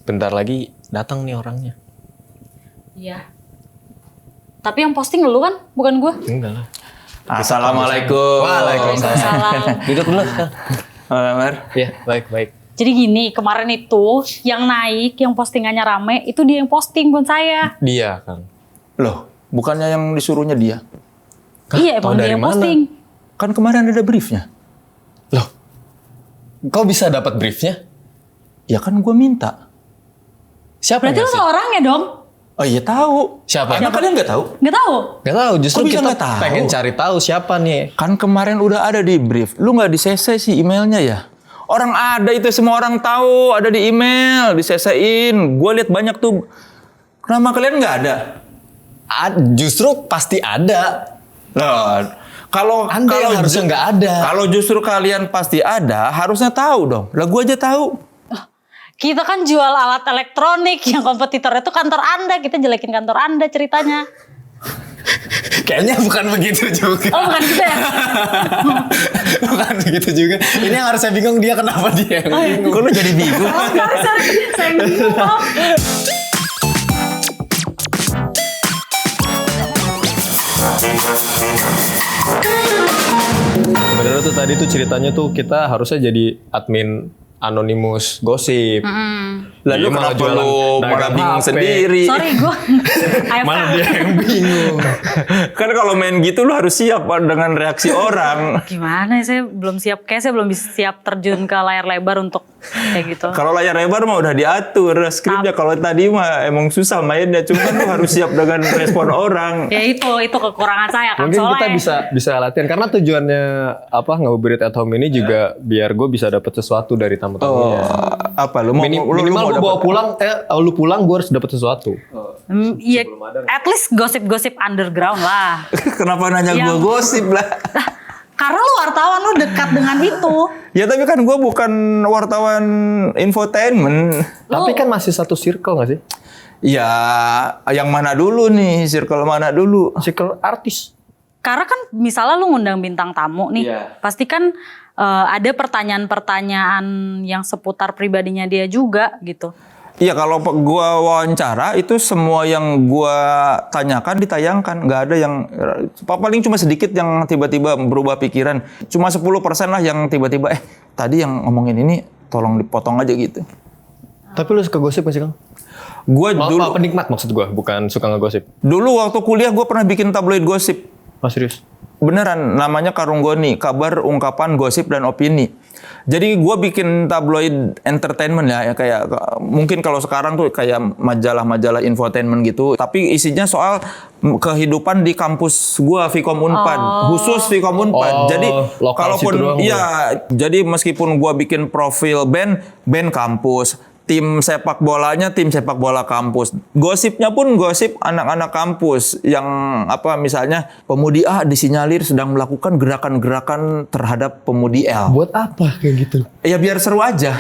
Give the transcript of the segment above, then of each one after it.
bentar lagi datang nih orangnya. Iya. Tapi yang posting lu kan, bukan gue. Enggak lah. Assalamualaikum. Waalaikumsalam. Duduk dulu. Mer. Iya, baik. Jadi gini, kemarin itu yang naik, yang postingannya rame, itu dia yang posting, bukan saya. Dia kan. Loh, bukannya yang disuruhnya dia? Iya, tahu emang dia dari yang mana? posting. Kan kemarin ada briefnya. Loh, kau bisa dapat briefnya? Ya kan gue minta. Siapa Berarti yang lu ngasih? tau orangnya dong? Oh iya tahu. Siapa? Emang kalian nggak tahu? Nggak tahu? Gak tahu, justru Kok bisa kita nggak tahu? pengen cari tahu siapa nih. Kan kemarin udah ada di brief. Lu nggak di CC sih emailnya ya? Orang ada itu, semua orang tahu, ada di email, di CC-in. Gue lihat banyak tuh. Nama kalian nggak ada? Justru pasti ada. Loh, kalau Anda yang harusnya nggak ada. Kalau justru kalian pasti ada, harusnya tahu dong. Lah gue aja tahu. Kita kan jual alat elektronik, yang kompetitor itu kantor Anda. Kita jelekin kantor Anda ceritanya. Kayaknya bukan begitu juga. Oh, bukan gitu ya? Bukan begitu juga. Ini yang harus saya bingung, dia kenapa dia yang bingung. Kok lu jadi bingung? Oh, sorry. Saya bingung, maaf. Sebenarnya tuh tadi tuh ceritanya tuh kita harusnya jadi admin Anonymous Gosip. Lalu Dia malah kenapa jualan lu malah dagang bingung HP. sendiri? Sorry, gue. Malah dia yang bingung. Kan kalau main gitu lu harus siap dengan reaksi orang. Gimana ya, saya belum siap. Kayaknya saya belum bisa siap terjun ke layar lebar untuk kayak gitu. Kalau layar lebar mah udah diatur skripnya. Kalau tadi mah emang susah mainnya. Cuma lu harus siap dengan respon orang. Ya itu kekurangan saya kan. Mungkin kita soalnya bisa latihan karena tujuannya Ngabuburit at Home ini juga biar gue bisa dapat sesuatu dari tamu-tamunya. Apa lu mau Minimal gue bawa pulang, lu pulang gue harus dapat sesuatu. Iya, at least gosip-gosip underground lah. Kenapa nanya Yang- gue gosip lah? Karena lu wartawan, lu dekat dengan itu. Ya tapi kan gue bukan wartawan infotainment. Tapi kan masih satu circle gak sih? Ya yang mana dulu nih? Circle mana dulu? Circle artis. Karena kan misalnya lu ngundang bintang tamu nih, Iya. pasti kan ada pertanyaan-pertanyaan yang seputar pribadinya dia juga gitu. Iya kalau gua wawancara itu semua yang gua tanyakan ditayangkan, nggak ada yang paling cuma sedikit yang tiba-tiba berubah pikiran, cuma 10% lah yang tiba-tiba tadi yang ngomongin ini tolong dipotong aja gitu. Tapi lu suka gosip gak sih Kang? Gua dulu Penikmat maksud gue, bukan suka ngegosip. dulu waktu kuliah gua pernah bikin tabloid gosip. Oh serius? Beneran, namanya Karung Goni, kabar, ungkapan, gosip, dan opini. Jadi gue bikin tabloid entertainment ya kayak mungkin kalau sekarang tuh kayak majalah-majalah infotainment gitu. Tapi isinya soal kehidupan di kampus gue, Vkom Unpad, khusus Vkom Unpad. Oh, Jadi lokal situ kalaupun doang, jadi meskipun gue bikin profil band kampus. Tim sepak bolanya tim sepak bola kampus. Gosipnya pun gosip anak-anak kampus yang misalnya pemudi A disinyalir sedang melakukan gerakan-gerakan terhadap pemudi L. Buat apa kayak gitu? Ya biar seru aja.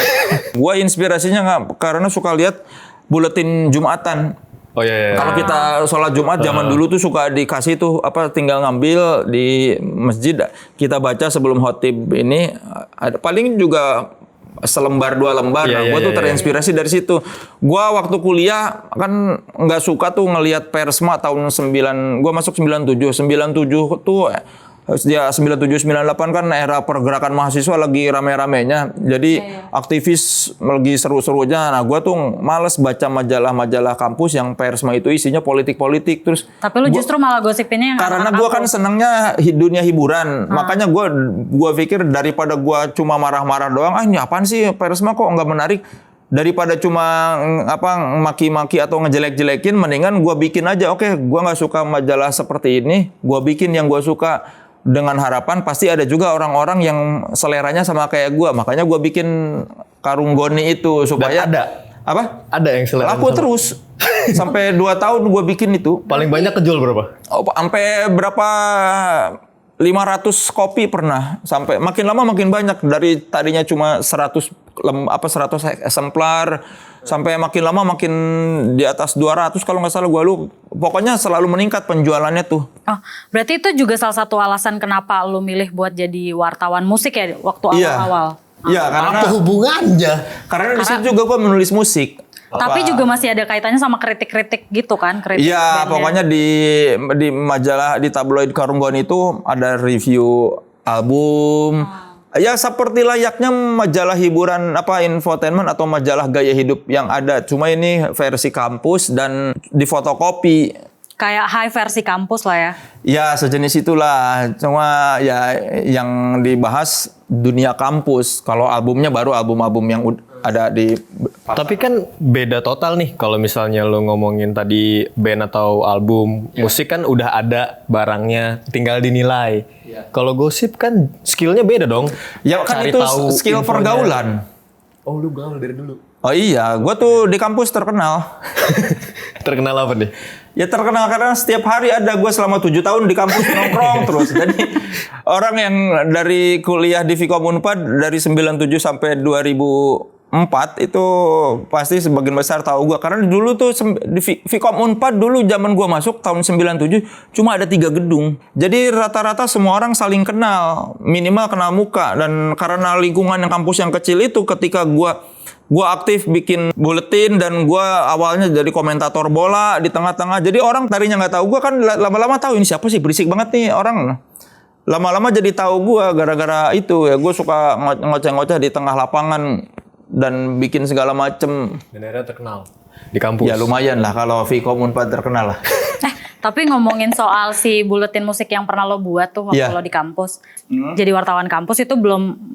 Gua inspirasinya nggak karena suka lihat buletin Jumatan. Oh iya. Kalau kita sholat Jumat zaman dulu tuh suka dikasih tuh tinggal ngambil di masjid kita baca sebelum khotib ini ada paling juga selembar 2 lembar. Iya, Gue tuh iya. terinspirasi dari situ. Gue waktu kuliah kan nggak suka tuh ngelihat Persma tahun 9. Gue masuk 97. 97 tuh ya 97 98 kan era pergerakan mahasiswa lagi rame-ramenya. Jadi aktivis lagi seru-serunya. Nah, gue tuh males baca majalah-majalah kampus yang Persma itu isinya politik-politik terus. Tapi lu justru malah gosipinnya yang Karena anak-anak gue kan kampus. senangnya dunia hiburan, makanya gue pikir daripada gue cuma marah-marah doang, ini apaan sih Persma kok nggak menarik, daripada cuma maki-maki atau ngejelek-jelekin, mendingan gue bikin aja. Oke, gue nggak suka majalah seperti ini, gue bikin yang gue suka. Dengan harapan pasti ada juga orang-orang yang seleranya sama kayak gue, makanya gue bikin Karung Goni itu supaya Dan ada? Apa? Ada yang selera Laku sama. terus sampai 2 tahun gue bikin itu. Paling banyak kejual berapa? Sampai berapa 500 kopi pernah, sampai makin lama makin banyak, dari tadinya cuma 100 eksemplar sampai makin lama makin di atas 200 kalau nggak salah, pokoknya selalu meningkat penjualannya tuh. Oh, berarti itu juga salah satu alasan kenapa lu milih buat jadi wartawan musik ya waktu awal-awal. Iya, karena Apa hubungannya? di situ juga gue menulis musik. Tapi juga masih ada kaitannya sama kritik-kritik gitu kan? Kritik Iya, bandnya. pokoknya di majalah, di tabloid Karunggon itu ada review album. Ya seperti layaknya majalah hiburan infotainment atau majalah gaya hidup yang ada. Cuma ini versi kampus dan difotokopi. Kayak high versi kampus lah ya. Ya sejenis itulah. Cuma ya yang dibahas dunia kampus. Kalau albumnya baru album-album yang ada di. Tapi kan beda total nih kalau misalnya lo ngomongin tadi band atau album, musik kan udah ada barangnya, tinggal dinilai. Kalau gosip kan skillnya beda dong. Ya kan Cari itu tahu skill infonya. pergaulan. Oh lu gaul dari dulu. Oh iya, gue tuh di kampus terkenal. Terkenal apa nih? Ya terkenal karena setiap hari ada, gue selama 7 tahun di kampus nongkrong terus. Jadi orang yang dari kuliah di Vkom Unpad dari 97 sampai 2004 itu pasti sebagian besar tahu gue. Karena dulu tuh di Vkom Unpad dulu zaman gue masuk tahun 97 cuma ada 3 gedung. Jadi rata-rata semua orang saling kenal, minimal kenal muka. Dan karena lingkungan yang kampus yang kecil itu, ketika gue aktif bikin buletin dan gue awalnya jadi komentator bola di tengah-tengah. Jadi orang tadinya nggak tahu gue, kan lama-lama tahu ini siapa sih, berisik banget nih orang. Lama-lama jadi tahu gue gara-gara itu ya. Gue suka ngoceh-ngoceh di tengah lapangan dan bikin segala macem. Dan akhirnya terkenal di kampus. Ya lumayan lah kalau Vkom Unpad terkenal lah. Tapi ngomongin soal si buletin musik yang pernah lo buat tuh waktu Iya. lo di kampus. Jadi wartawan kampus itu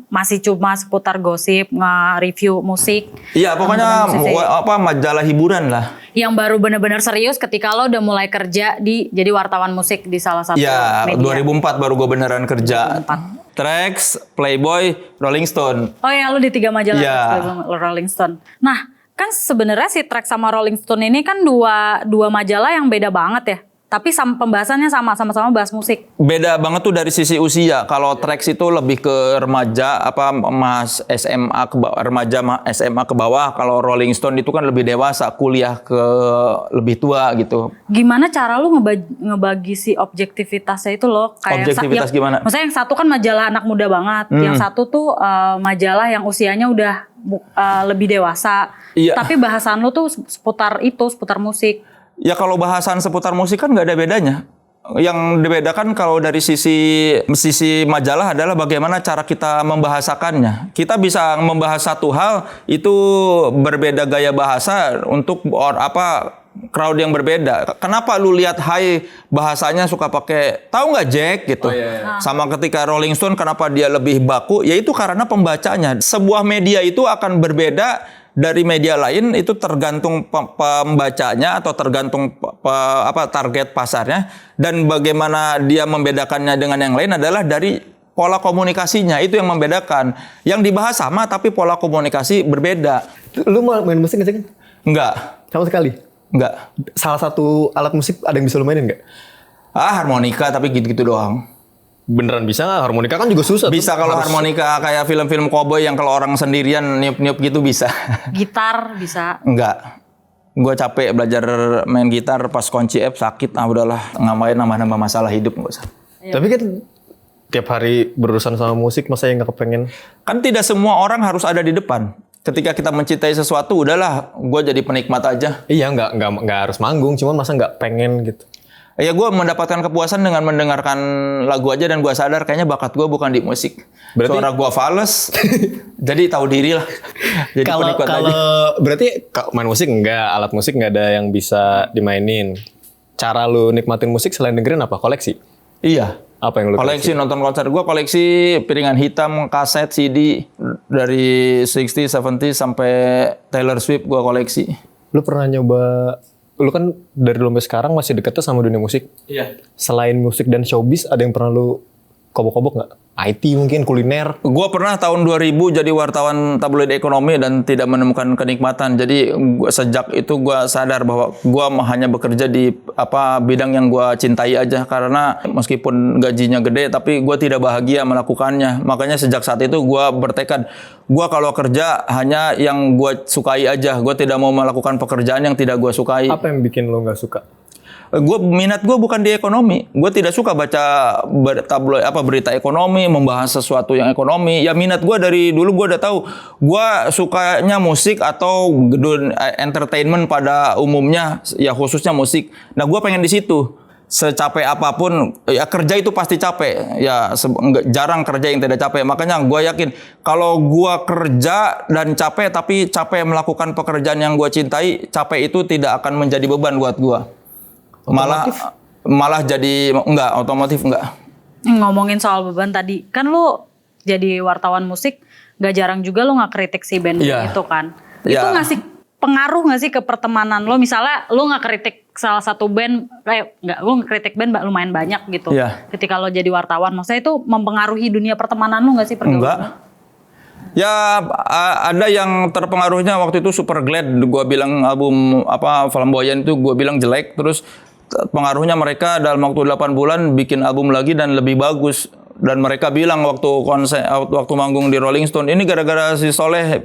masih cuma seputar gosip, nge-review musik. Iya pokoknya Musik. majalah hiburan lah. Yang baru benar-benar serius ketika lo udah mulai kerja jadi wartawan musik di salah satu Ya media. 2004 baru gue beneran kerja. Trax, Playboy, Rolling Stone. Oh ya, lu di 3 majalah Iya. Rolling Stone. Nah, kan sebenarnya si Trax sama Rolling Stone ini kan dua majalah yang beda banget ya. Tapi pembahasannya sama-sama bahas musik. Beda banget tuh dari sisi usia. Kalau Trax itu lebih ke remaja, mas SMA ke bawah, remaja SMA ke bawah. Kalau Rolling Stone itu kan lebih dewasa, kuliah ke lebih tua gitu. Gimana cara lu ngebagi si objektivitasnya itu loh? Objektivitas gimana? Maksudnya yang satu kan majalah anak muda banget, yang satu tuh majalah yang usianya udah lebih dewasa. Iya. Tapi bahasan lu tuh seputar musik. Ya kalau bahasan seputar musik kan nggak ada bedanya. Yang dibedakan kalau dari sisi majalah adalah bagaimana cara kita membahasakannya. Kita bisa membahas satu hal itu berbeda gaya bahasa untuk crowd yang berbeda. Kenapa lu lihat Hai bahasanya suka pakai tahu nggak Jack gitu. Sama ketika Rolling Stone kenapa dia lebih baku? Yaitu karena pembacanya. Sebuah media itu akan berbeda dari media lain, itu tergantung pembacanya atau tergantung target pasarnya, dan bagaimana dia membedakannya dengan yang lain adalah dari pola komunikasinya. Itu yang membedakan. Yang dibahas sama tapi pola komunikasi berbeda. Lu mau main musik nggak sih? Enggak. Sama sekali? Enggak. Salah satu alat musik ada yang bisa lu mainin nggak? Harmonika tapi gitu-gitu doang. Beneran bisa nggak? Harmonika kan juga susah. Bisa kalau harmonika kayak film-film cowboy yang kalau orang sendirian niup-niup gitu bisa. Gitar bisa. Enggak. Gue capek belajar main gitar pas kunci F sakit. Udahlah, ngapain nambah-nambah masalah hidup, nggak usah. Tapi kan tiap hari berurusan sama musik, masa yang nggak kepengen? Kan tidak semua orang harus ada di depan. Ketika kita mencintai sesuatu, udahlah, gue jadi penikmat aja. Iya, nggak harus manggung, cuman masa nggak pengen gitu. Ya gue mendapatkan kepuasan dengan mendengarkan lagu aja, dan gue sadar kayaknya bakat gue bukan di musik. Berarti- Suara gue fales, jadi tahu diri lah. Jadi penikmat aja. Berarti main musik enggak, alat musik nggak ada yang bisa dimainin. Cara lu nikmatin musik selain dengerin apa? Koleksi? Iya. Apa yang lu Koleksi nonton konser gue, koleksi piringan hitam, kaset, CD dari 60, 70 sampai Taylor Swift gue koleksi. Lu pernah nyoba, lu kan dari dulu sampai sekarang masih deketnya sama dunia musik. Iya. Selain musik dan showbiz, ada yang pernah lu kobok-kobok nggak? IT mungkin, kuliner. Gue pernah tahun 2000 jadi wartawan tabloid ekonomi dan tidak menemukan kenikmatan. Jadi sejak itu gue sadar bahwa gue hanya bekerja di bidang yang gue cintai aja. Karena meskipun gajinya gede, tapi gue tidak bahagia melakukannya. Makanya sejak saat itu gue bertekad, gue kalau kerja hanya yang gue sukai aja. Gue tidak mau melakukan pekerjaan yang tidak gue sukai. Apa yang bikin lu nggak suka? Minat gue bukan di ekonomi. Gue tidak suka baca tabloid berita ekonomi, membahas sesuatu yang ekonomi. Ya minat gue dari dulu gue udah tahu. Gue sukanya musik atau entertainment pada umumnya, ya khususnya musik. Nah gue pengen di situ. Secapek apapun, ya kerja itu pasti capek. Ya jarang kerja yang tidak capek. Makanya gue yakin kalau gue kerja dan capek, tapi capek melakukan pekerjaan yang gue cintai, capek itu tidak akan menjadi beban buat gue. Malah jadi otomotif enggak. Ngomongin soal beban tadi, kan lu jadi wartawan musik, gak jarang juga lu ngekritik si band itu kan. Itu ngasih pengaruh gak sih ke pertemanan lo? Misalnya lu ngekritik salah satu band, lu ngekritik band lumayan banyak gitu. Ketika lo jadi wartawan, maksudnya itu mempengaruhi dunia pertemanan lu gak sih? Enggak. Ya ada yang terpengaruhnya waktu itu Superglad, gue bilang album Flamboyan itu gue bilang jelek, terus pengaruhnya mereka dalam waktu 8 bulan bikin album lagi dan lebih bagus. Dan mereka bilang waktu manggung di Rolling Stone, ini gara-gara si Soleh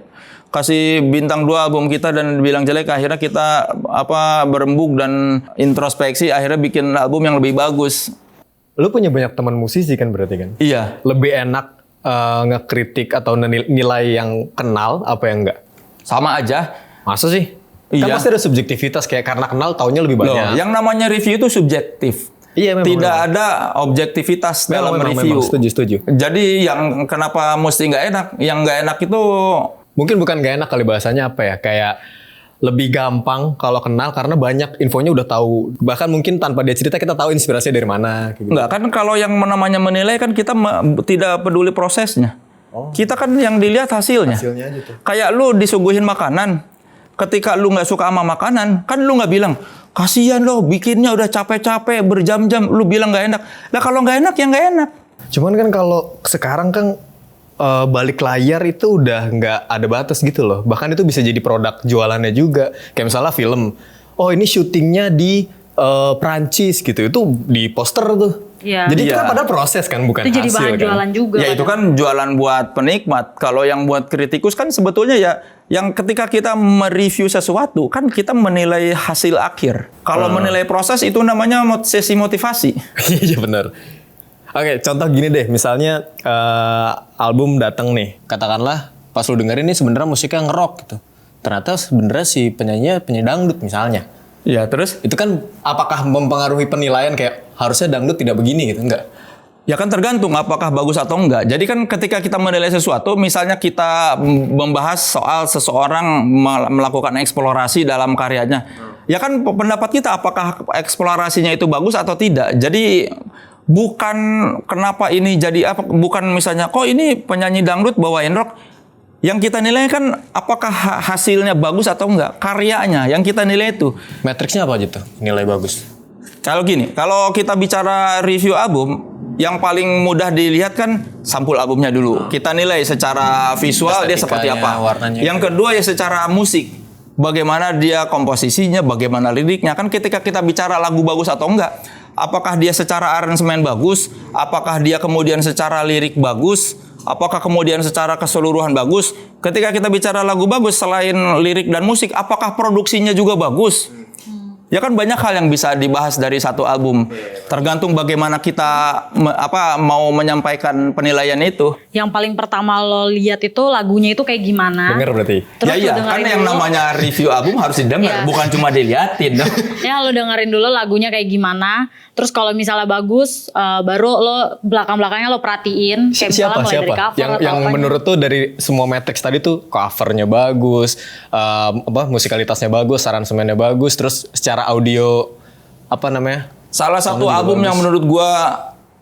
kasih bintang 2 album kita dan bilang jelek, akhirnya kita berembuk dan introspeksi, akhirnya bikin album yang lebih bagus. Lu punya banyak teman musisi kan berarti kan? Iya. Lebih enak ngekritik atau nilai yang kenal apa yang enggak? Sama aja. Masa sih? Iya. Kan pasti ada subjektivitas, kayak karena kenal taunya lebih banyak. Yang namanya review itu subjektif. Iya, memang. Tidak ada objektivitas dalam review. Setuju. Jadi yang kenapa mesti nggak enak? Yang nggak enak itu mungkin bukan nggak enak kali bahasanya, apa ya? Kayak lebih gampang kalau kenal karena banyak infonya udah tahu. Bahkan mungkin tanpa dia cerita kita tahu inspirasinya dari mana. Gitu. Nggak kan, kalau yang namanya menilai kan kita tidak peduli prosesnya. Kita kan yang dilihat hasilnya. Hasilnya aja tuh. Kayak lu disuguhin makanan, ketika lu nggak suka sama makanan, kan lu nggak bilang kasihan lo bikinnya udah capek-capek berjam-jam, lu bilang nggak enak. Nah kalau nggak enak ya nggak enak. Cuman kan kalau sekarang kan balik layar itu udah nggak ada batas gitu loh. Bahkan itu bisa jadi produk jualannya juga. Kayak misalnya film. Oh ini syutingnya di Prancis gitu. Itu di poster tuh. Ya. Jadi itu kan pada proses kan, bukan itu hasil. Jadi bahan kan? jualan juga. Ya itu kan jualan buat penikmat. Kalau yang buat kritikus kan sebetulnya ya, yang ketika kita mereview sesuatu kan kita menilai hasil akhir. Kalau menilai proses itu namanya sesi motivasi. Iya benar. Oke, contoh gini deh, misalnya album datang nih, katakanlah pas lu dengerin ini sebenarnya musiknya nge-rock gitu. Ternyata sebenarnya si penyanyi dangdut misalnya. Ya terus? Itu kan apakah mempengaruhi penilaian kayak harusnya dangdut tidak begini gitu, enggak? Ya kan tergantung apakah bagus atau enggak. Jadi kan ketika kita menilai sesuatu, misalnya kita membahas soal seseorang melakukan eksplorasi dalam karyanya. Ya kan pendapat kita apakah eksplorasinya itu bagus atau tidak. Jadi bukan kenapa ini jadi apa, bukan misalnya kok ini penyanyi dangdut bawain rock. Yang kita nilai kan apakah hasilnya bagus atau enggak, karyanya yang kita nilai itu. Matriksnya apa aja tuh nilai bagus? Kalau gini, kalau kita bicara review album, yang paling mudah dilihat kan sampul albumnya dulu. Kita nilai secara visual dia seperti apa. Yang kedua ya secara musik. Bagaimana dia komposisinya, bagaimana liriknya. Kan ketika kita bicara lagu bagus atau enggak, apakah dia secara aransemen bagus, apakah dia kemudian secara lirik bagus, apakah kemudian secara keseluruhan bagus. Ketika kita bicara lagu bagus, selain lirik dan musik, apakah produksinya juga bagus? Ya kan banyak hal yang bisa dibahas dari satu album. Tergantung bagaimana kita mau menyampaikan penilaian itu. Yang paling pertama lo lihat itu lagunya itu kayak gimana? Bener berarti. Terus Ya kan yang namanya review album harus didengar, bukan cuma diliatin. Ya lo dengerin dulu lagunya kayak gimana. Terus kalau misalnya bagus, baru lo belakang-belakangnya lo perhatiin. Kayak Siapa? mulai dari cover atau Yang apanya. menurut tuh dari semua matriks tadi tuh covernya bagus, musikalitasnya bagus, aransemennya bagus, terus secara audio Salah satu album yang menurut gua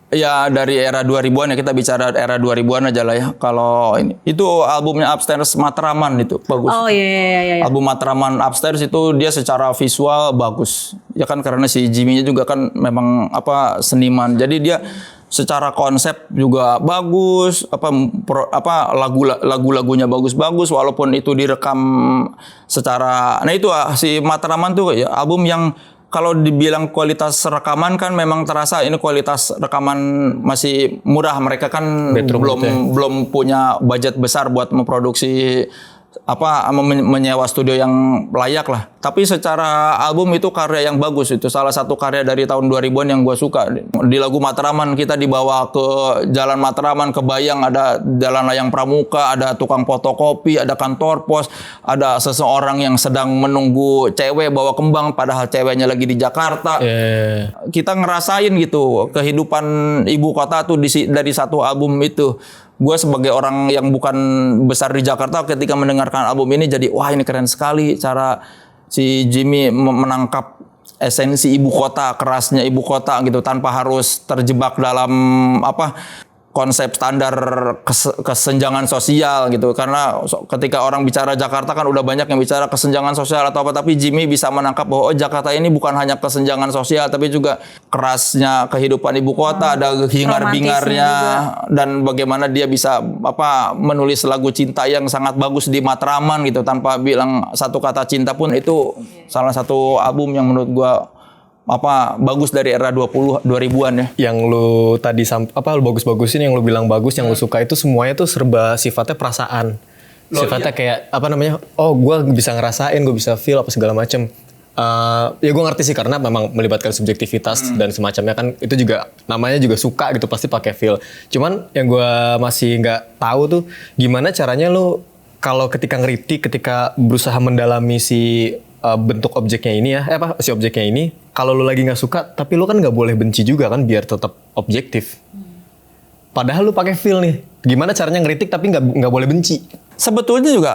ya dari era 2000-an ya, kita bicara era 2000-an aja lah ya. Kalau ini itu albumnya Upstairs Matraman itu bagus. Oh iya. Album Matraman Upstairs itu dia secara visual bagus. Ya kan karena si Jimmy-nya juga kan memang seniman. Jadi dia secara konsep juga bagus, lagu-lagunya bagus-bagus walaupun itu direkam secara. Nah itu si Matraman tuh ya album yang kalau dibilang kualitas rekaman kan memang terasa ini kualitas rekaman masih murah. Mereka kan belum punya budget besar buat memproduksi menyewa studio yang layak lah. Tapi secara album itu karya yang bagus. Itu salah satu karya dari tahun 2000-an yang gue suka. Di lagu Matraman kita dibawa ke Jalan Matraman, ke Bayang, ada Jalan Layang Pramuka, ada tukang fotokopi, ada kantor pos, ada seseorang yang sedang menunggu cewek bawa kembang padahal ceweknya lagi di Jakarta. Kita ngerasain gitu kehidupan ibu kota tuh dari satu album itu. Gue sebagai orang yang bukan besar di Jakarta ketika mendengarkan album ini jadi wah ini keren sekali cara si Jimmy menangkap esensi ibu kota, kerasnya ibu kota gitu tanpa harus terjebak dalam konsep standar kesenjangan sosial gitu. Karena ketika orang bicara Jakarta kan udah banyak yang bicara kesenjangan sosial atau apa, tapi Jimmy bisa menangkap bahwa Jakarta ini bukan hanya kesenjangan sosial tapi juga kerasnya kehidupan ibu kota, ada hingar-bingarnya dan bagaimana dia bisa menulis lagu cinta yang sangat bagus di Matraman gitu tanpa bilang satu kata cinta pun. Itu salah satu album yang menurut gua bagus dari era 2000-an ya. Yang lu tadi lu bagus-bagusin, yang lu bilang bagus, yang lu suka itu semuanya tuh serba sifatnya perasaan. Sifatnya kayak gue bisa ngerasain, gue bisa feel apa segala macem. Ya gue ngerti sih karena memang melibatkan subjektivitas dan semacamnya kan, itu juga namanya juga suka gitu, pasti pakai feel. Cuman yang gue masih nggak tahu tuh gimana caranya lu kalau ketika ngeritik, ketika berusaha mendalami si bentuk objeknya ini si objeknya ini, kalau lu lagi nggak suka, tapi lu kan nggak boleh benci juga kan biar tetap objektif. Padahal lu pakai feel nih. Gimana caranya ngeritik tapi nggak boleh benci? Sebetulnya juga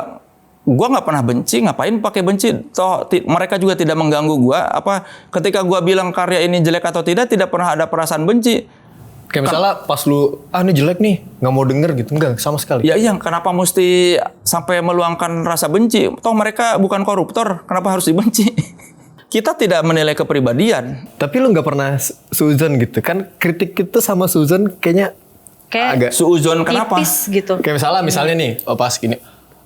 gua nggak pernah benci, ngapain pakai benci? Toh mereka juga tidak mengganggu gua. Ketika gua bilang karya ini jelek atau tidak pernah ada perasaan benci. Kayak misalnya pas lu, ini jelek nih, nggak mau denger gitu. Enggak, sama sekali. Ya iya, kenapa mesti sampai meluangkan rasa benci? Toh mereka bukan koruptor, kenapa harus dibenci? Kita tidak menilai kepribadian. Tapi lu nggak pernah suzon gitu kan? Kritik itu sama suzon kayaknya agak suzon kenapa? Tipis gitu. Kayak misalnya nih, pas gini,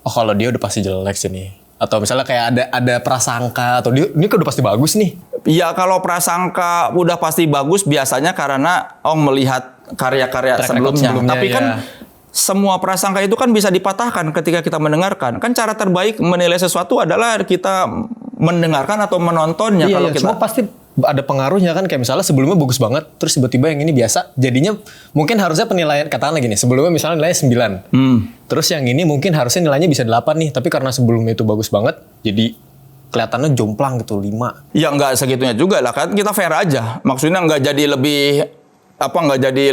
kalau dia udah pasti jelek sih nih. Atau misalnya kayak ada prasangka, atau dia ini kan udah pasti bagus nih. Ya kalau prasangka udah pasti bagus biasanya karena melihat karya-karya sebelumnya. Tapi kan semua prasangka itu kan bisa dipatahkan ketika kita mendengarkan. Kan cara terbaik menilai sesuatu adalah kita mendengarkan atau menontonnya. Kalau kita cuma pasti ada pengaruhnya kan, kayak misalnya sebelumnya bagus banget, terus tiba-tiba yang ini biasa, jadinya mungkin harusnya penilaian, katakanlah gini, sebelumnya misalnya nilainya 9, terus yang ini mungkin harusnya nilainya bisa 8 nih, tapi karena sebelumnya itu bagus banget, jadi kelihatannya jomplang gitu 5. Ya nggak segitunya juga lah, kan kita fair aja, maksudnya nggak jadi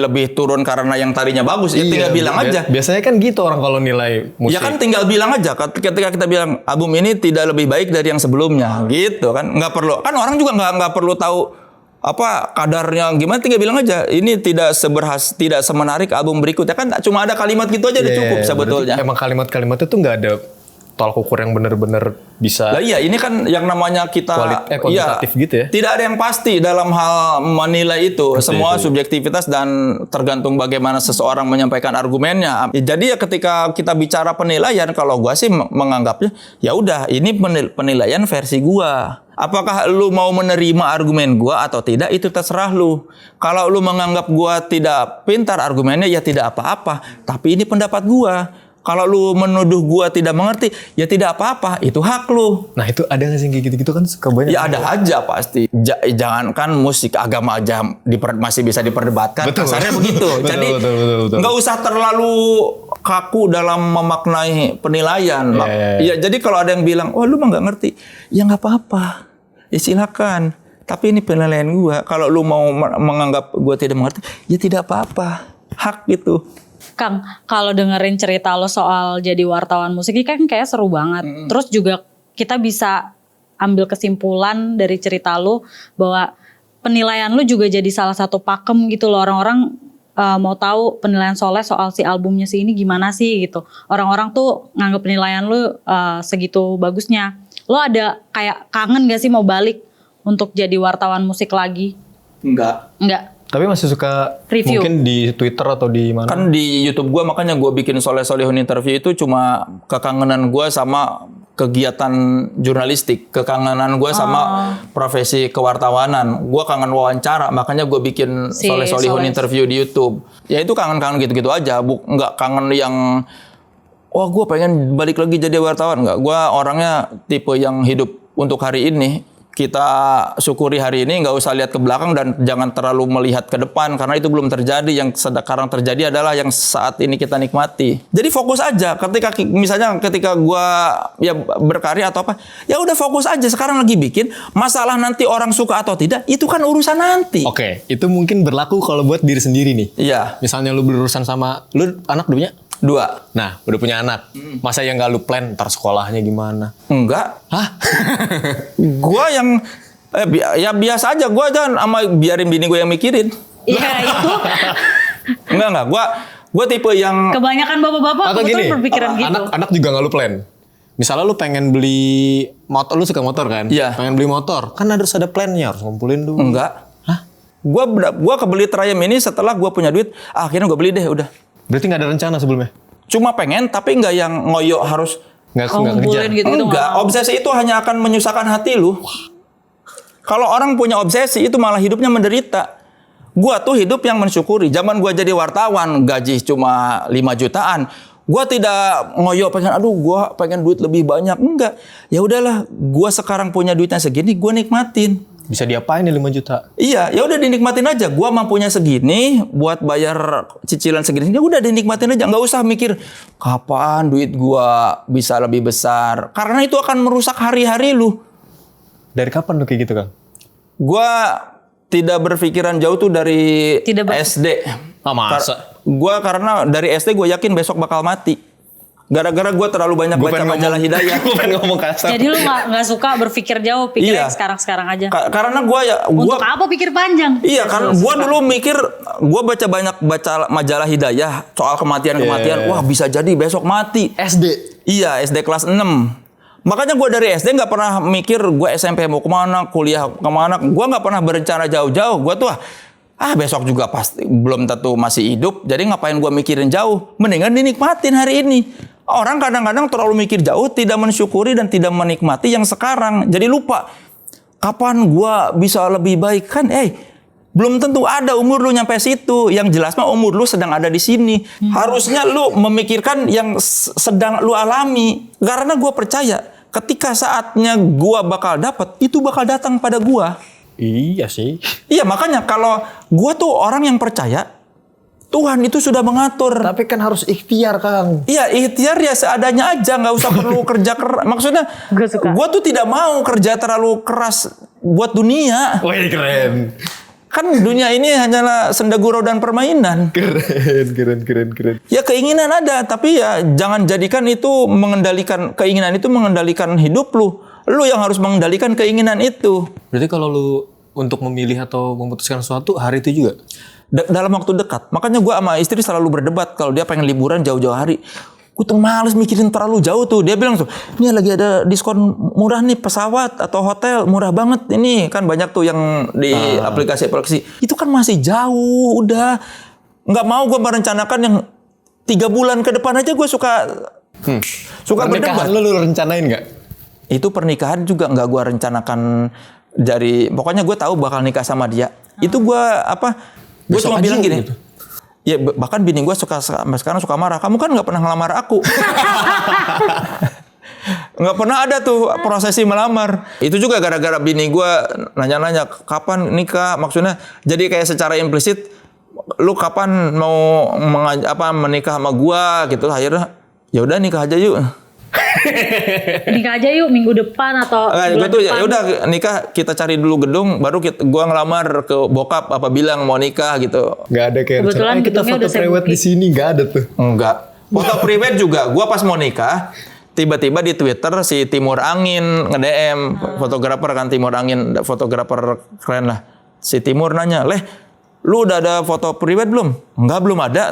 lebih turun karena yang tadinya bagus, tinggal bilang aja. Biasanya kan gitu orang kalau nilai musik. Ya kan tinggal bilang aja, ketika kita bilang album ini tidak lebih baik dari yang sebelumnya, gitu kan, nggak perlu, kan orang juga nggak perlu tahu kadarnya gimana, tinggal bilang aja ini tidak semenarik album berikutnya, kan cuma ada kalimat gitu aja udah cukup sebetulnya. Emang kalimat-kalimat itu nggak ada tolak ukur yang benar-benar bisa. Lah iya, ini kan yang namanya kita kualitatif gitu ya. Tidak ada yang pasti dalam hal menilai itu. Semua subjektivitas dan tergantung bagaimana seseorang menyampaikan argumennya. Jadi ya ketika kita bicara penilaian, kalau gua sih menganggapnya ya udah ini penilaian versi gua. Apakah lu mau menerima argumen gua atau tidak, itu terserah lu. Kalau lu menganggap gua tidak pintar argumennya, ya tidak apa-apa. Tapi ini pendapat gua. Kalau lu menuduh gua tidak mengerti, ya tidak apa-apa, itu hak lu. Nah itu ada nggak sih kayak gitu-gitu kan suka banyak. Ya ada aja pasti. Jangankan musik, agama aja masih bisa diperdebatkan. Kasarnya begitu. Jadi nggak usah terlalu kaku dalam memaknai penilaian. Ya jadi kalau ada yang bilang, lu mah nggak ngerti, ya nggak apa-apa. Ya silakan. Tapi ini penilaian gua. Kalau lu mau menganggap gua tidak mengerti, ya tidak apa-apa. Hak gitu. Kang, kalau dengerin cerita lo soal jadi wartawan musik ini kan kayak seru banget. Terus juga kita bisa ambil kesimpulan dari cerita lo bahwa penilaian lo juga jadi salah satu pakem gitu loh. Orang-orang mau tahu penilaian Soleh soal si albumnya si ini gimana sih gitu. Orang-orang tuh nganggap penilaian lo segitu bagusnya. Lo ada kayak kangen gak sih mau balik untuk jadi wartawan musik lagi? Enggak. Tapi masih suka review. Mungkin di Twitter atau di mana? Kan di YouTube gue, makanya gue bikin Soleh Solihun interview itu cuma kekangenan gue sama kegiatan jurnalistik, kekangenan gue sama profesi kewartawanan. Gue kangen wawancara, makanya gue bikin Soleh Solihun interview di YouTube. Ya itu kangen-kangen gitu-gitu aja, nggak kangen yang wah gue pengen balik lagi jadi wartawan. Enggak, gue orangnya tipe yang hidup untuk hari ini. Kita syukuri hari ini, nggak usah lihat ke belakang dan jangan terlalu melihat ke depan karena itu belum terjadi. Yang sekarang terjadi adalah yang saat ini kita nikmati. Jadi fokus aja. Ketika gua ya berkarya atau apa, ya udah fokus aja. Sekarang lagi bikin. Masalah nanti orang suka atau tidak, itu kan urusan nanti. Oke, itu mungkin berlaku kalau buat diri sendiri nih. Iya. Misalnya lu berurusan sama lu anak udah punya? 2. Nah, udah punya anak. Masa yang gak lu plan ntar sekolahnya gimana? Enggak. Hah? Gua yang ya biasa aja. Gua aja sama biarin bini gue yang mikirin. Iya itu. Enggak. Gua tipe yang Kebanyakan bapak-bapak Atau kebetulan gini, berpikiran gitu. anak juga gak lu plan. Misalnya lu pengen beli motor, lu suka motor kan? Iya. Pengen beli motor, kan harus ada plannya, harus ngumpulin dulu. enggak. Hah? Gua kebeli Triumph ini setelah gua punya duit. Akhirnya gua beli deh udah. Berarti gak ada rencana sebelumnya? Cuma pengen tapi enggak yang ngoyo harus. Nggak Ngumpulin ngejar. gitu Enggak, obsesi itu hanya akan menyusahkan hati lu. Kalau orang punya obsesi itu malah hidupnya menderita. Gua tuh hidup yang mensyukuri. Zaman gua jadi wartawan, gaji cuma 5 jutaan. Gua tidak ngoyo gua pengen duit lebih banyak. Enggak. Ya udahlah, gua sekarang punya duitnya segini, gua nikmatin. Bisa diapain nih 5 juta? Iya, ya udah dinikmatin aja. Gua mampunya segini buat bayar cicilan segini. Ya udah dinikmatin aja, nggak usah mikir kapan duit gua bisa lebih besar. Karena itu akan merusak hari-hari lu. Dari kapan lu kayak gitu, Kang? Gua tidak berpikiran jauh tuh dari Tidak SD. Ah, masa? Gua karena dari SD gue yakin besok bakal mati. Gara-gara gue terlalu banyak baca majalah hidayah. Gue pengen ngomong kasar. Jadi lu nggak suka berpikir jauh, pikirnya Iya. sekarang-sekarang aja. Karena gue Untuk apa pikir panjang? Iya, karena gue dulu mikir, gue baca majalah hidayah soal kematian-kematian. Wah, bisa jadi besok mati. SD? Iya, SD kelas 6. Makanya gue dari SD nggak pernah mikir gue SMP mau kemana, kuliah kemana. Gue nggak pernah berencana jauh-jauh. Gue tuh besok juga pasti belum tentu masih hidup. Jadi ngapain gue mikirin jauh? Mendingan dinikmatin hari ini. Orang kadang-kadang terlalu mikir jauh, tidak mensyukuri dan tidak menikmati yang sekarang. Jadi lupa, kapan gua bisa lebih baik kan? Belum tentu ada umur lu nyampe situ. Yang jelas mah umur lu sedang ada di sini. Harusnya lu memikirkan yang sedang lu alami. Karena gua percaya, ketika saatnya gua bakal dapat, itu bakal datang pada gua. Iya sih. Iya, makanya kalau gua tuh orang yang percaya, Tuhan itu sudah mengatur. Tapi kan harus ikhtiar, Kang. Iya, ikhtiar ya seadanya aja, nggak usah perlu kerja keras. Maksudnya, Gua suka. gue tuh tidak mau kerja terlalu keras buat dunia. Wih, keren. Kan dunia ini hanyalah senda gurau dan permainan. Keren. Ya keinginan ada, tapi ya jangan jadikan itu keinginan itu mengendalikan hidup lu. Lu yang harus mengendalikan keinginan itu. Berarti kalau lu untuk memilih atau memutuskan sesuatu hari itu juga? Dalam waktu dekat. Makanya gue sama istri selalu berdebat kalau dia pengen liburan jauh-jauh hari. Gue tuh males mikirin terlalu jauh tuh. Dia bilang tuh, ini lagi ada diskon murah nih pesawat atau hotel. Murah banget ini. Kan banyak tuh yang di aplikasi-aplikasi. Itu kan masih jauh. Udah. Nggak mau gue merencanakan yang 3 bulan ke depan aja gue suka berdebat. Pernikahan lu rencanain nggak? Itu pernikahan juga nggak gue rencanakan pokoknya gue tahu bakal nikah sama dia. Itu gue gue cuma bilang gini. Gitu. Ya bahkan bini gue sampai sekarang suka marah. Kamu kan nggak pernah ngelamar aku. Nggak pernah ada tuh prosesi melamar. Itu juga gara-gara bini gue nanya-nanya kapan nikah. Maksudnya jadi kayak secara implisit, lu kapan mau menikah sama gue gitu. Akhirnya ya udah nikah aja yuk. Nikah aja yuk minggu depan atau bulan tuh, depan. Ya udah nikah, kita cari dulu gedung, baru gua ngelamar ke bokap apa bilang mau nikah gitu. Nggak ada kayak Kebetulan kita gedungnya foto udah saya private di sini, nggak ada tuh. Enggak. Foto private juga. Gua pas mau nikah, tiba-tiba di Twitter si Timur Angin nge-DM fotografer kan, Timur Angin, fotografer keren lah. Si Timur nanya, lu udah ada foto private belum? Enggak, belum ada.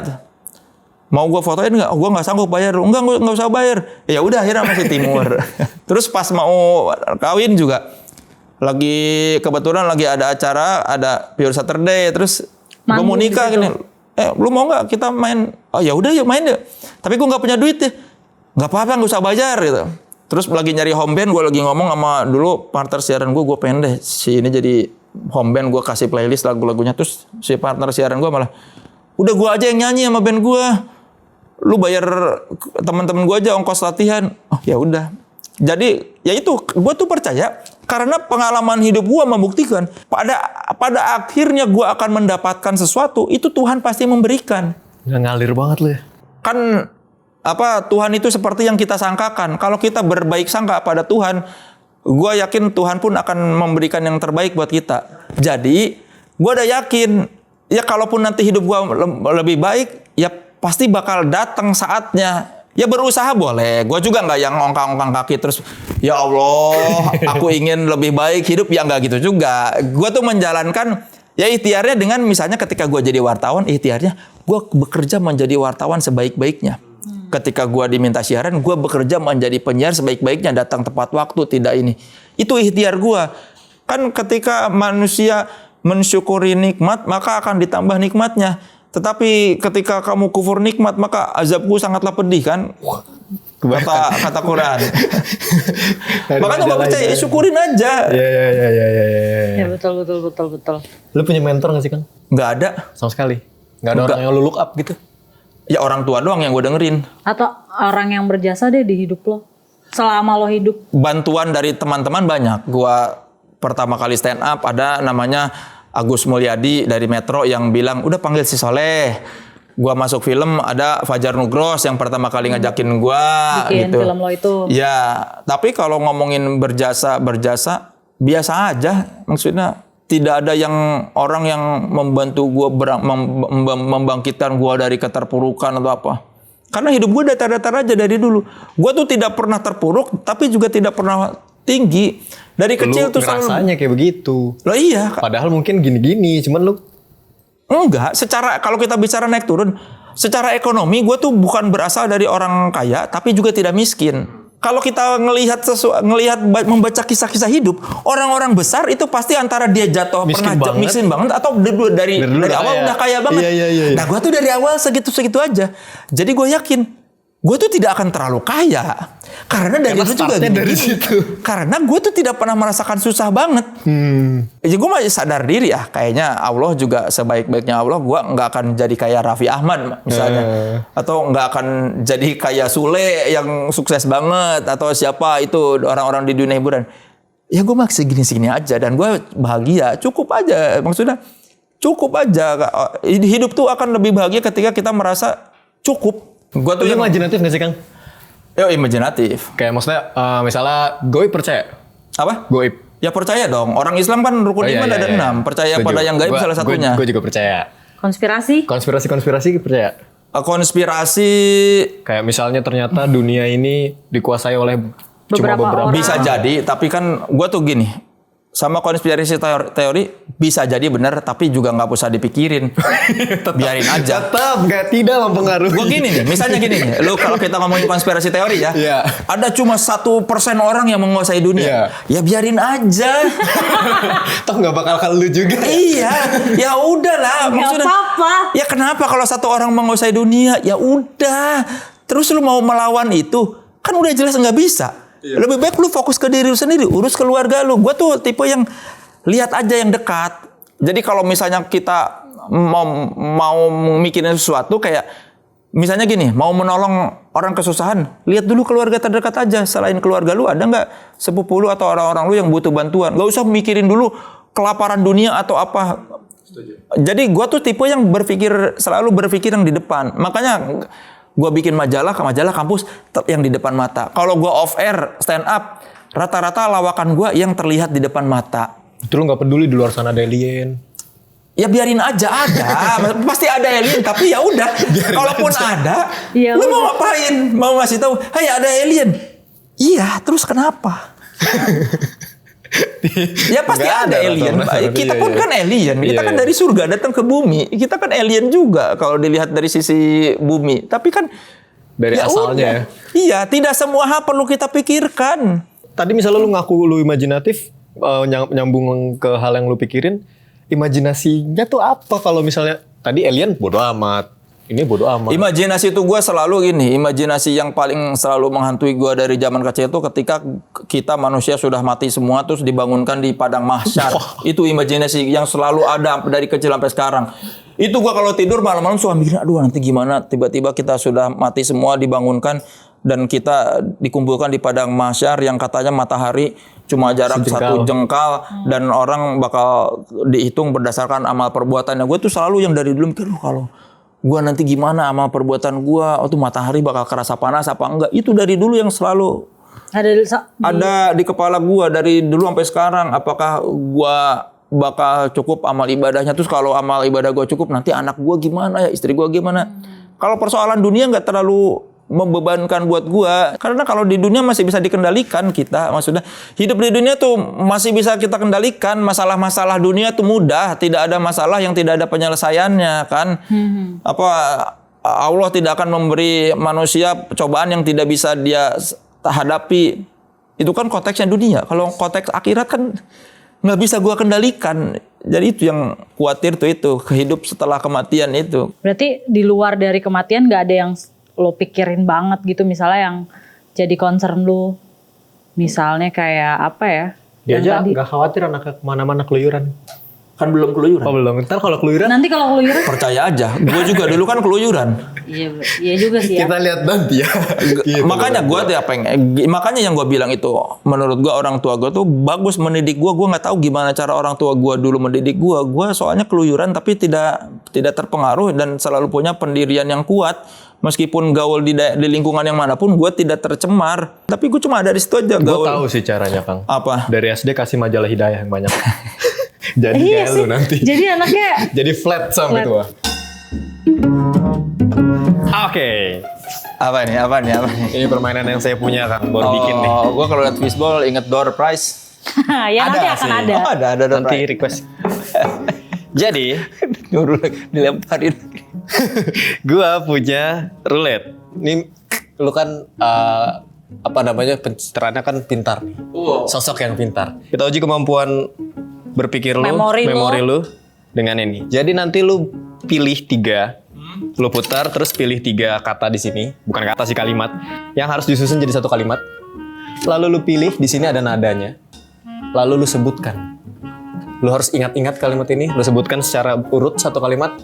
Mau gue fotoin nggak? Gue nggak sanggup bayar. Enggak usah bayar. Ya udah akhirnya masih Timur. Terus pas mau kawin juga, kebetulan lagi ada acara, ada Pure Saturday. Terus gue mau nikah gini. Lu mau nggak kita main? Oh ya udah yuk main deh. Tapi gue nggak punya duit deh. Nggak apa-apa, nggak usah bayar gitu. Terus lagi nyari home band, gue lagi ngomong sama dulu partner siaran gue pengen deh si ini jadi home band, gue kasih playlist lagu-lagunya. Terus si partner siaran gue malah, udah gue aja yang nyanyi sama band gue. lu bayar teman-teman gue aja ongkos latihan. Oh ya udah. Jadi ya itu gue tuh percaya karena pengalaman hidup gue membuktikan pada akhirnya gue akan mendapatkan sesuatu itu Tuhan pasti memberikan. Ngalir banget lu ya. Kan Tuhan itu seperti yang kita sangkakan. Kalau kita berbaik sangka pada Tuhan, gue yakin Tuhan pun akan memberikan yang terbaik buat kita. Jadi gue udah yakin ya kalaupun nanti hidup gue lebih baik, ya pasti bakal datang saatnya. Ya berusaha boleh, gue juga nggak yang ongkang-ongkang kaki terus, ya Allah, aku ingin lebih baik hidup, ya nggak gitu juga. Gue tuh menjalankan, ya ikhtiarnya dengan misalnya ketika gue jadi wartawan, ikhtiarnya gue bekerja menjadi wartawan sebaik-baiknya. Ketika gue diminta siaran, gue bekerja menjadi penyiar sebaik-baiknya, datang tepat waktu, tidak ini. Itu ikhtiar gue. Kan ketika manusia mensyukuri nikmat, maka akan ditambah nikmatnya. Tetapi ketika kamu kufur nikmat, maka azabku sangatlah pedih kan? Kata Quran. Makanya gue percaya, syukurin aja. Ya betul. Lu punya mentor gak sih Kang? Nggak ada. Sama sekali? Nggak ada orang yang lu look up gitu? Ya orang tua doang yang gue dengerin. Atau orang yang berjasa deh di hidup lo. Selama lo hidup. Bantuan dari teman-teman banyak. Gue pertama kali stand up ada namanya Agus Mulyadi dari Metro yang bilang, udah panggil si Soleh. Gua masuk film ada Fajar Nugros yang pertama kali ngajakin gua bikin gitu. Film lo itu. Ya, tapi kalau ngomongin berjasa biasa aja. Maksudnya tidak ada yang orang yang membantu gua membangkitkan gua dari keterpurukan atau apa. Karena hidup gua datar-datar aja dari dulu. Gua tuh tidak pernah terpuruk tapi juga tidak pernah tinggi. Dari kecil tuh selalu rasanya kayak begitu. Loh iya. Padahal mungkin gini-gini, cuman lu enggak. Secara kalau kita bicara naik turun, secara ekonomi gue tuh bukan berasal dari orang kaya, tapi juga tidak miskin. Kalau kita ngelihat membaca kisah-kisah hidup, orang-orang besar itu pasti antara dia jatuh miskin pernah miskin banget atau dari awal udah kaya banget. Iya. Nah gue tuh dari awal segitu aja. Jadi gue yakin gue tuh tidak akan terlalu kaya. Karena dari itu juga dari situ. Karena gue tuh tidak pernah merasakan susah banget. Jadi gue masih sadar diri ya. Kayaknya Allah juga sebaik-baiknya Allah. Gue nggak akan jadi kayak Raffi Ahmad misalnya. Atau nggak akan jadi kayak Sule yang sukses banget. Atau siapa itu orang-orang di dunia hiburan. Ya gue masih segini-segini aja. Dan gue bahagia. Cukup aja. Maksudnya cukup aja. Hidup tuh akan lebih bahagia ketika kita merasa cukup. Gue tuh imajinatif gak sih Kang? Yo imajinatif. Kayak maksudnya misalnya goib percaya? Apa? Goib. Ya percaya dong. Orang Islam kan rukun iman ada 6. Percaya pada yang gaib salah satunya. Gue juga percaya. Konspirasi percaya. Konspirasi. Kayak misalnya ternyata dunia ini dikuasai oleh beberapa orang. Bisa jadi. Tapi kan gue tuh gini. Sama konspirasi teori bisa jadi benar, tapi juga nggak usah dipikirin. Biarin aja. Tetap tidak mempengaruhi. Gue gini nih, misalnya gini nih. Lu kalau kita ngomongin konspirasi teori ya, ada cuma 1% orang yang menguasai dunia. Ya biarin aja. Toh nggak bakal lu juga. Iya, ya udahlah. Maksudnya apa-apa. Ya kenapa kalau 1 orang menguasai dunia? Ya udah. Terus lu mau melawan itu, kan udah jelas nggak bisa. Lebih baik lu fokus ke diri lu sendiri, urus keluarga lu. Gue tuh tipe yang lihat aja yang dekat. Jadi kalau misalnya kita mau mikirin sesuatu kayak misalnya gini, mau menolong orang kesusahan, lihat dulu keluarga terdekat aja. Selain keluarga lu ada nggak sepupu lu atau orang-orang lu yang butuh bantuan? Gak usah mikirin dulu kelaparan dunia atau apa. Jadi gue tuh tipe yang selalu berpikir yang di depan. Makanya gue bikin majalah kampus yang di depan mata. Kalau gue off air, stand up, rata-rata lawakan gue yang terlihat di depan mata. Itu lu nggak peduli di luar sana ada alien? Ya biarin aja ada, pasti ada alien. Tapi ya udah, kalaupun ada, ya lu mau ngapain? Mau ngasih tahu, hey ada alien? Iya, terus kenapa? Ya pasti ada alien. Kita pun kan alien. Kita kan dari surga datang ke bumi. Kita kan alien juga kalau dilihat dari sisi bumi. Tapi kan dari asalnya. Iya, tidak semua hal perlu kita pikirkan. Tadi misalnya lu ngaku lu imajinatif, nyambung ke hal yang lu pikirin, imajinasinya tuh apa kalau misalnya tadi alien bodo amat. ini bodo amat. Imajinasi itu gue selalu gini, imajinasi yang paling selalu menghantui gue dari zaman kecil itu ketika kita manusia sudah mati semua terus dibangunkan di padang mahsyar. Itu imajinasi yang selalu ada dari kecil sampai sekarang. Itu gue kalau tidur malam-malam suka mikir, aduh nanti gimana tiba-tiba kita sudah mati semua dibangunkan dan kita dikumpulkan di padang mahsyar yang katanya matahari cuma jarak 1 jengkal dan orang bakal dihitung berdasarkan amal perbuatannya. Gue tuh selalu yang dari dulu mikir, kalau gue nanti gimana amal perbuatan gue, tuh matahari bakal kerasa panas apa enggak. Itu dari dulu yang selalu ada di kepala gue dari dulu sampai sekarang. Apakah gue bakal cukup amal ibadahnya, terus kalau amal ibadah gue cukup nanti anak gue gimana ya, istri gue gimana. Kalau persoalan dunia nggak terlalu membebankan buat gua, karena kalau di dunia masih bisa dikendalikan kita, maksudnya hidup di dunia tuh masih bisa kita kendalikan. Masalah-masalah dunia tuh mudah, tidak ada masalah yang tidak ada penyelesaiannya kan. Allah tidak akan memberi manusia cobaan yang tidak bisa dia hadapi. Itu kan konteksnya dunia. Kalau konteks akhirat kan nggak bisa gua kendalikan. Jadi itu yang khawatir tuh, itu kehidup setelah kematian itu. Berarti di luar dari kematian nggak ada yang lo pikirin banget gitu, misalnya yang jadi concern lo, misalnya kayak apa ya? Dia aja nggak khawatir anaknya kemana-mana keluyuran. Kan belum keluyuran. Oh belum. Ntar kalau keluyuran? Nanti kalau keluyuran? Percaya aja. Gue juga dulu kan keluyuran. Iya juga sih ya. Kita lihat nanti ya. Gitu, makanya gue tuh makanya yang gue bilang itu, menurut gue orang tua gue tuh bagus mendidik gue. Gue nggak tahu gimana cara orang tua gue dulu mendidik gue. Gue soalnya keluyuran tapi tidak terpengaruh dan selalu punya pendirian yang kuat. Meskipun gaul di lingkungan yang manapun, gue tidak tercemar. Tapi gue cuma ada di situ aja gaul. Gue tahu sih caranya, Kang. Apa? Dari SD kasih majalah hidayah yang banyak. Jadi kayak lu nanti. Jadi anaknya jadi flat sama itu. Oke. Apa nih? Ini permainan yang saya punya, Kang. Baru bikin nih. Oh, gue kalau lihat fishball inget door prize. ya nanti akan sih. ada. Oh, ada door Nanti prize. request. Jadi, Nyuruh dilemparin. gua punya roulette. Ini lu kan apa namanya, pencitraannya kan pintar nih. Sosok yang pintar. Kita uji kemampuan berpikir lu, memori lu dengan ini. Jadi nanti lu pilih 3, lu putar terus pilih 3 kata di sini, bukan kata sih, kalimat yang harus disusun jadi satu kalimat. Lalu lu pilih di sini ada nadanya. Lalu lu sebutkan. Lu harus ingat-ingat kalimat ini, lu sebutkan secara urut satu kalimat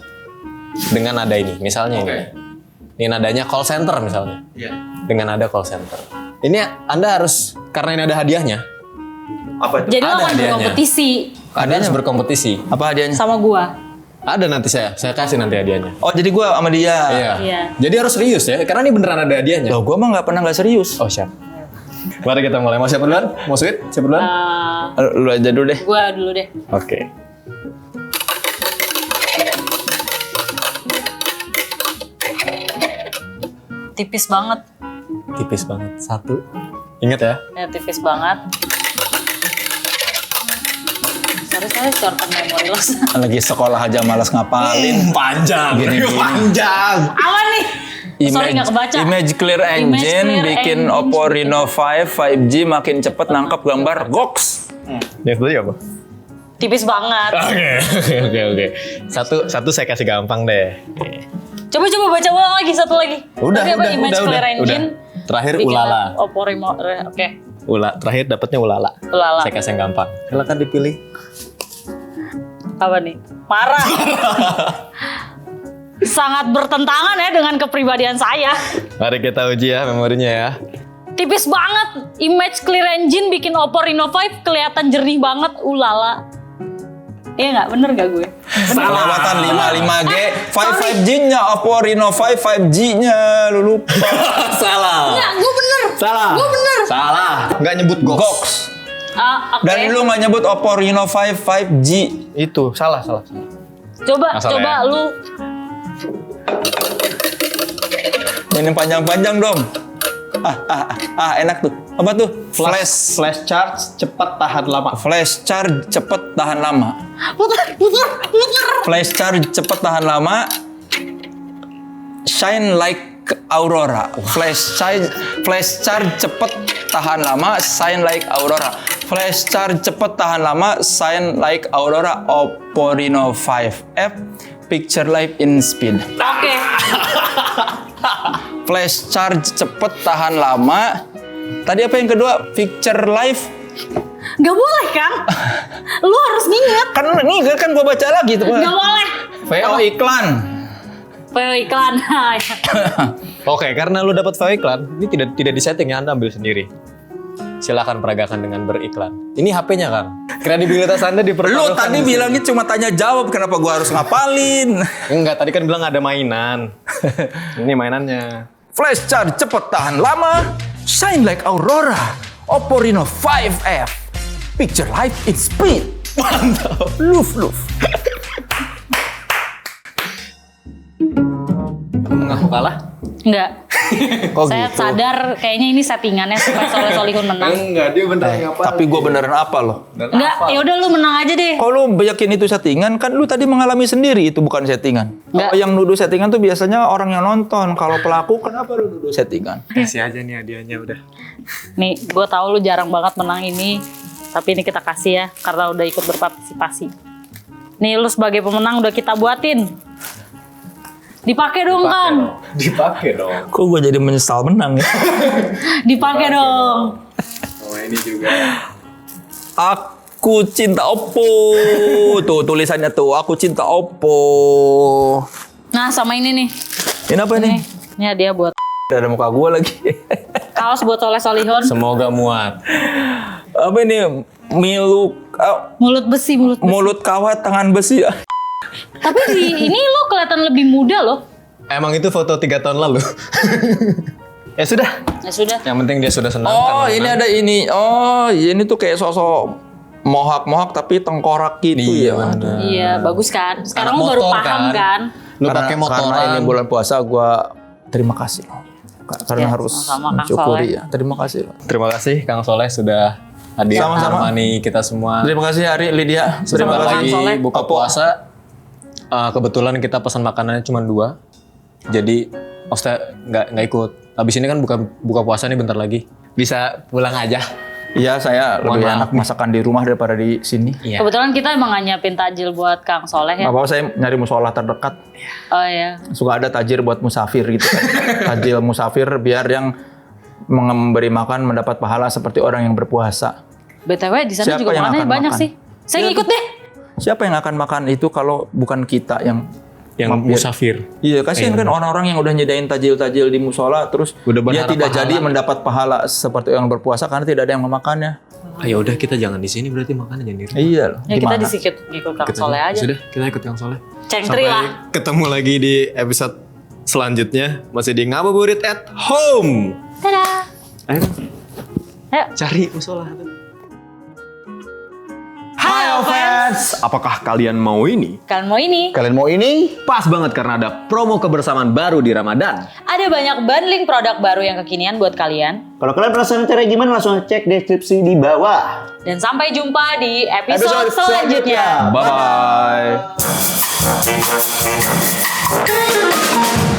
dengan nada ini. Misalnya ini nadanya call center misalnya. Dengan nada call center. Ini Anda harus, karena ini ada hadiahnya. Apa itu? Jadi lo Ada akan hadiahnya. berkompetisi Anda harus berkompetisi. Apa hadiahnya? sama gua. Ada nanti saya kasih nanti hadiahnya. Oh, jadi gue sama dia. Iya. Jadi harus serius ya, karena ini beneran ada hadiahnya. Loh, gue mah nggak pernah nggak serius. Oh siap. Mari kita mulai. Mau siapa duluan? Mau sweet? Siapa duluan? Lu aja dulu deh. Gua dulu deh. Oke. Tipis banget. Tipis banget. 1. Ingat ya. Ya, tipis banget. Sorry, shorten memori loss. Lagi sekolah aja malas ngapalin. Panjang. Gini-gini. Panjang. Apa nih? Sorry nggak kebaca. Image Clear Engine Clear bikin Engine. Oppo Reno 5 5G makin cepet nangkep gambar goks. Yang tadi apa? Tipis banget. Oke. Satu saya kasih gampang deh. Coba baca ulang lagi, satu lagi. Udah, Tadi apa? udah, Image udah, Clear udah. Engine. Terakhir bikin ulala. Oppo Reno. Oke. Terakhir dapatnya ulala. Ulala. Saya kasih yang gampang. Silakan dipilih. Apa nih? Marah. Sangat bertentangan ya dengan kepribadian saya. Mari kita uji ya memorinya ya. Tipis banget. Image Clear Engine bikin Oppo Reno 5 kelihatan jernih banget. Ulala. Iya nggak? Bener nggak gue? Kelewatan 55G 5G-nya Oppo Reno 5 5G-nya lu lupa. Salah. Nggak, gue bener. Salah. Gue bener. Salah. Nggak nyebut goks. Goks. Oke. Dan lu nggak nyebut Oppo Reno 5 5G. Itu salah. Coba Masalah ya? lu. Yang panjang-panjang dong. Enak tuh. Apa tuh? Flash charge cepat tahan lama. Flash charge cepet tahan lama. Putar. Flash charge cepet tahan lama. Shine like aurora. Flash charge cepet tahan lama. Shine like aurora. Flash charge cepet tahan lama. Shine like aurora. Oppo Reno 5F picture life in speed. Oke. Flash charge cepet tahan lama. Tadi apa yang kedua? Picture life. Gak boleh Kang. Lu harus nginget. Kan gua baca lagi tuh. Gak boleh. VO iklan. VO iklan. Oke, karena lu dapat VO iklan, ini tidak disetting ya, Anda ambil sendiri. Silakan peragakan dengan beriklan. Ini HP-nya kan. Kredibilitas Anda dipertaruhkan. Lu tadi bilangnya cuma tanya jawab, kenapa gua harus ngapalin? Enggak, tadi kan bilang ada mainan. Ini mainannya. Flash charge cepet tahan lama. Shine like Aurora. Oppo Reno 5F. Picture life in speed. Mantap. Luf. Mengaku kalah? Enggak. Kok Saya gitu? sadar kayaknya ini settingannya supaya Soleh Solihun menang. Enggak, dia beneran ngapalin. Tapi gua beneran apa loh? Enggak, ya udah lu menang aja deh. Kalau lu yakin itu settingan, kan lu tadi mengalami sendiri itu bukan settingan. Enggak. Kalau yang nuduh settingan tuh biasanya orang yang nonton. Kalau pelaku, kenapa lu nuduh settingan? Kasih aja nih hadiahnya udah. Nih, gue tahu lu jarang banget menang ini, tapi ini kita kasih ya karena udah ikut berpartisipasi. Nih lu sebagai pemenang udah kita buatin. Dipakai dong Kang. Dipakai dong. Kok gue jadi menyesal menang ya? Dipakai dong. Oh, ini juga. Aku cinta Oppo. Tuh tulisannya tuh, aku cinta Oppo. Nah sama ini nih. Ini apa nih? Ini hadiah buat Ada muka gue lagi. kaos buat Soleh Solihun. Semoga muat. Apa ini? Mulut besi. Mulut kawat tangan besi. Tapi ini lo kelihatan lebih muda loh. Emang itu foto 3 tahun lalu. Ya sudah. Ya sudah. Yang penting dia sudah senang. Oh, kan, ini menang. ada ini. Oh, ini tuh kayak sosok mohak tapi tengkorak gitu Iya, ya. bener. Iya bagus kan. Sekarang Anak lu baru motor, paham kan? kan. Lu pakai motoran. Karena ini bulan puasa, gua terima kasih. Karena Ya, harus sama-sama, Kang mensyukuri Soleh. ya. Terima kasih. Terima kasih Kang Soleh sudah hadir Sama-sama. menemani kita semua. Terima kasih Ari, Lydia. Terima Sama-sama, kasih. Lagi Soleh. buka puasa. Kebetulan kita pesan makanannya cuma 2. Jadi Osta nggak ikut. Habis ini kan buka puasa nih bentar lagi. Bisa pulang aja. Iya, saya Mohon lebih maaf. enak masakan di rumah daripada di sini. Iya. Kebetulan kita emang nggak nyiapin takjil buat Kang Soleh ya. Gak apa-apa, saya nyari musola terdekat. Oh ya. Suka ada tajir buat musafir gitu kan. Tajil musafir biar yang memberi makan mendapat pahala seperti orang yang berpuasa. BTW di sana Siapa juga yang makanannya akan banyak makan? sih. Saya ngikut deh. Siapa yang akan makan itu kalau bukan kita yang musafir. Iya, kasihan kan orang-orang yang udah nyediain tajil-tajil di musola terus Udah dia berharap tidak pahala. jadi mendapat pahala seperti orang berpuasa karena tidak ada yang memakannya. Ya udah kita jangan di sini berarti makannya jangan di rumah. Iya loh. Ya kita gimana? disikut ngikut Kang Soleh aja. Sudah, kita ikut Kang Soleh. Cengtri lah. Ketemu lagi di episode selanjutnya masih di Ngabuburit at Home. Dadah. Ayo Ayo. cari musola. Hai fans. Apakah kalian mau ini? Kalian mau ini? Kalian mau ini? Pas banget karena ada promo kebersamaan baru di Ramadan. Ada banyak bundling produk baru yang kekinian buat kalian. Kalau kalian penasaran caranya gimana, langsung cek deskripsi di bawah. Dan sampai jumpa di episode selanjutnya. Bye bye.